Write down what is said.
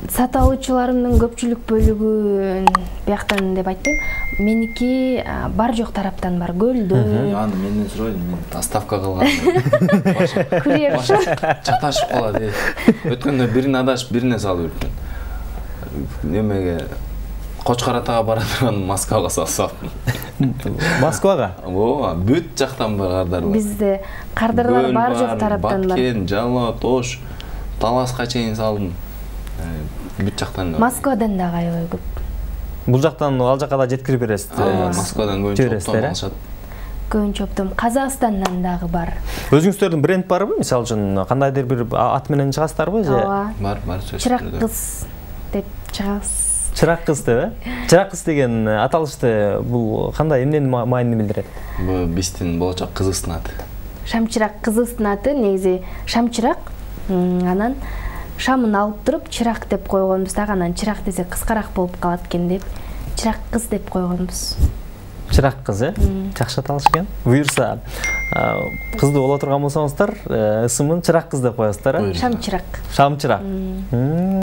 Сатып алуучуларымдын көпчүлүк бөлүгүн бияктан деп айтпайм. Меники бар жок тараптан бар. Көлдөн. Аны менден сурайлы, мен доставка кылган. Курьер. Чаташып калат. Өткөндө бирин адашып, бирине салып жүрүптүн. Немеге Кочкор Атага бара турган Москвага салсаптым. Москвага? Ооба, бүт жактан бар кардар бар. Бизде кардарлар бар жок тараптан бар. Баткен, Жалал, Ош, Таласка чейин салдым. Бүт жактан. Москвадан да аябай көп. Бул жактан ал жака да жеткирип бересиз. Москвадан көбүнчө оптом алышат. Көбүнчө оптом. Казакстандан дагы бар. Өзүңүздөрдүн бренд барбы? Мисалы үчүн кандайдыр бир ат менен чыгасыздарбы же? Бар, сөзсүз. Чырак кыз деп чыгабыз. Чырак кыз деп, Чырак кыз деген аталышты бул кандай эмнени маанини билдирет? Бул биздин болочок кызыбыздын аты. Шамчырак кызыбыздын аты негизи Шамчырак. Анан шамын алып туруп чырак деп койгонбуз да, анан чырак десе кыскараак болуп калат экен деп чырак кыз деп койгонбуз. Чырак кыз, жакшы аталыш экен. Буюрса, кыздуу боло турган болсоңуздар, ысымын Чырак кыз деп коесуздар, Шамчырак. Шамчырак.